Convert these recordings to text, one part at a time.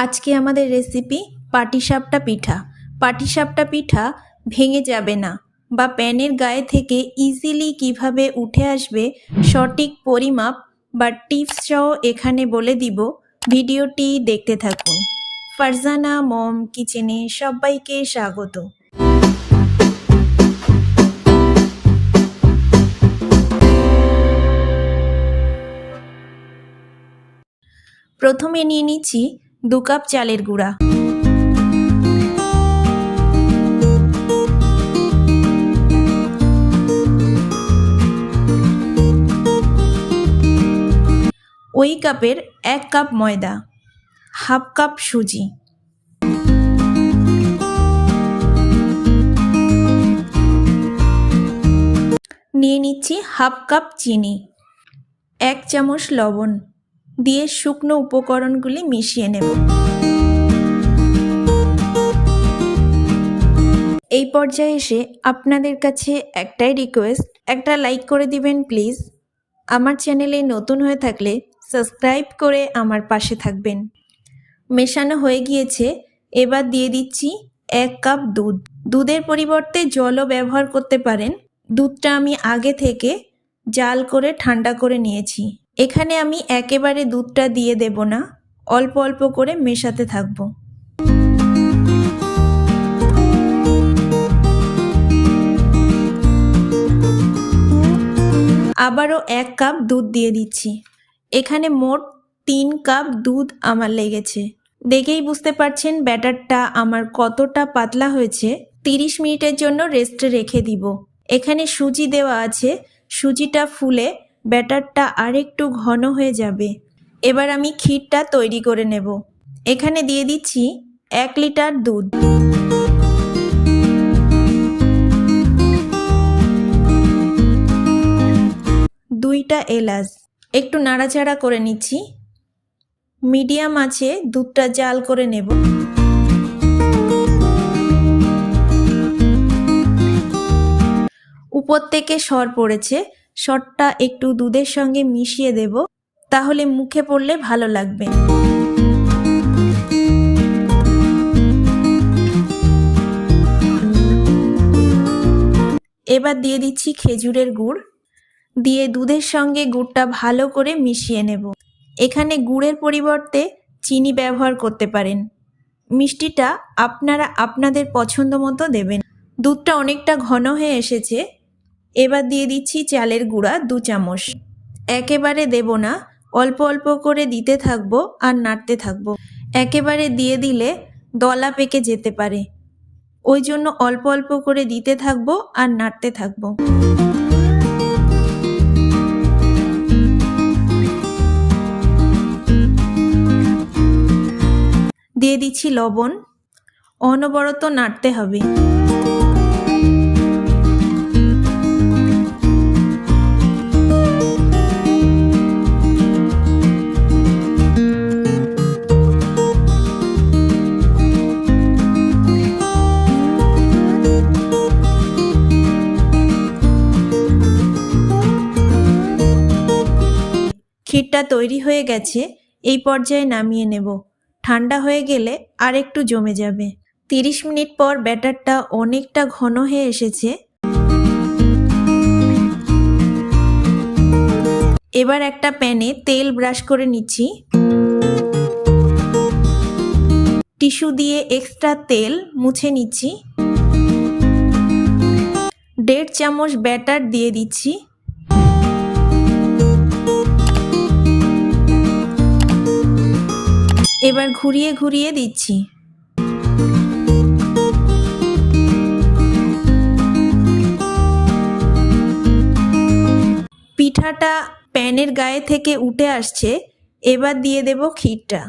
আজকে আমাদের রেসিপি পাটিসাপটা পিঠা। পাটিসাপটা পিঠা ভেঙে যাবে না বা প্যানের গায়ে থেকে ইজিলি কিভাবে উঠে আসবে সঠিক পরিমাপ বা টিপস সহ এখানে বলে দিব। ভিডিওটি দেখতে থাকুন। ফারজানা মম কিচেনে সবাইকে স্বাগত। প্রথমে নিয়ে নিচ্ছি 2 কাপ চালের গুঁড়া, ওই কাপের 1 কাপ ময়দা, হাফ কাপ সুজি, নিয়ে নিচ্ছি হাফ কাপ চিনি, 1 চামচ লবণ দিয়ে শুকনো উপকরণগুলি মিশিয়ে নেব। এই পর্যায়ে এসে আপনাদের কাছে একটাই রিকোয়েস্ট, একটা লাইক করে দিবেন প্লিজ। আমার চ্যানেলে নতুন হয়ে থাকলে সাবস্ক্রাইব করে আমার পাশে থাকবেন। মেশানো হয়ে গিয়েছে, এবার দিয়ে দিচ্ছি 1 কাপ দুধ। দুধের পরিবর্তে জলও ব্যবহার করতে পারেন। দুধটা আমি আগে থেকে জাল করে ঠান্ডা করে নিয়েছি। এখানে আমি একেবারে দুধটা দিয়ে দেব না, অল্প অল্প করে মেশাতে থাকব। আবারও 1 কাপ দুধ দিয়ে দিচ্ছি। এখানে মোট 3 কাপ দুধ আমার লেগেছে। দেখেই বুঝতে পারছেন ব্যাটারটা আমার কতটা পাতলা হয়েছে। 30 মিনিটের জন্য রেস্টে রেখে দিব। এখানে সুজি দেওয়া আছে, সুজিটা ফুলে ব্যাটারটা আরেকটু ঘন হয়ে যাবে। এবার আমি ক্ষীরটা তৈরি করে নেব। এখানে দিয়ে দিচ্ছি 1 লিটার দুধ, দুইটা এলাচ, একটু নাড়াচাড়া করে নিচ্ছি। মিডিয়াম আঁচে দুধটা জাল করে নেব। উপর থেকে সর পড়েছে, সরটা একটু দুধের সঙ্গে মিশিয়ে দেব, তাহলে মুখে পড়লে ভালো লাগবে। এবার দিয়ে দিচ্ছি খেজুরের গুড়, দিয়ে দুধের সঙ্গে গুড়টা ভালো করে মিশিয়ে নেব। এখানে গুড়ের পরিবর্তে চিনি ব্যবহার করতে পারেন। মিষ্টিটা আপনারা আপনাদের পছন্দ মতো দেবেন। দুধটা অনেকটা ঘন হয়ে এসেছে। এবার দিয়ে দিচ্ছি চালের গুঁড়া 2 চামচ। একেবারে দেব না, অল্প অল্প করে দিতে থাকবো আর নাড়তে থাকবো। একেবারে দিয়ে দিলে দলা পেকে যেতে পারে, ওই জন্য অল্প অল্প করে দিতে থাকবো আর নাড়তে থাকবো। দিয়ে দিচ্ছি লবণ, অনবরত নাড়তে হবে। ক্ষীরটা তৈরি হয়ে গেছে, এই পর্যায়ে নামিয়ে নেব। ঠান্ডা হয়ে গেলে আর একটু জমে যাবে। 30 মিনিট পর ব্যাটারটা অনেকটা ঘন হয়ে এসেছে। এবার একটা প্যানে তেল ব্রাশ করে নিচ্ছি। টিস্যু দিয়ে এক্সট্রা তেল মুছে নিচ্ছি। 1.5 চামচ ব্যাটার দিয়ে দিচ্ছি। এবার ঘুরিয়ে ঘুরিয়ে দিচ্ছি। পিঠাটা প্যানের গায়ে থেকে উঠে আসছে, এবার দিয়ে দেব ক্ষীরটা।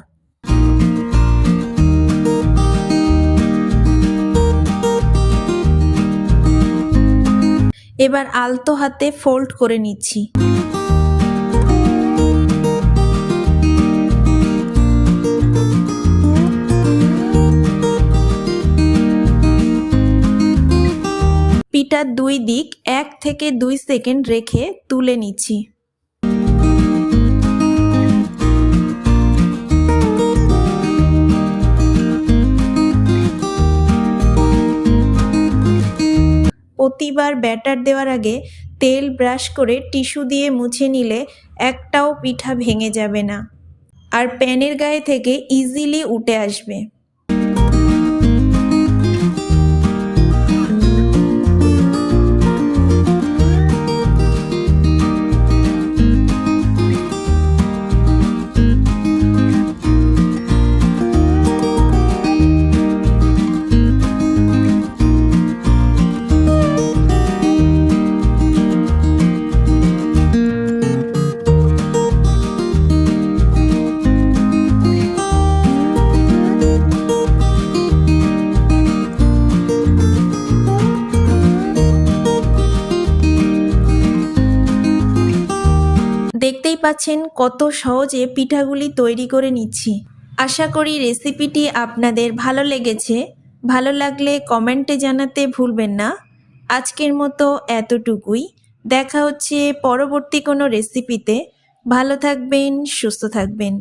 এবার আলতো হাতে ফোল্ড করে নিচ্ছি। পিঠার 2 দিক 1 থেকে 2 সেকেন্ড রেখে তুলে নিচ্ছি। প্রতিবার ব্যাটার দেওয়ার আগে তেল ব্রাশ করে টিস্যু দিয়ে মুছে নিলে একটাও পিঠা ভেঙে যাবে না আর প্যানের গায়ে থেকে ইজিলি উঠে আসবে। দেখতেই পাচ্ছেন কত সহজে পিঠাগুলি তৈরি করে নিচ্ছি। আশা করি রেসিপিটি আপনাদের ভালো লেগেছে। ভালো লাগলে কমেন্টে জানাতে ভুলবেন না। আজকের মতো এতটুকুই। দেখা হচ্ছে পরবর্তী কোনো রেসিপিতে। ভালো থাকবেন, সুস্থ থাকবেন।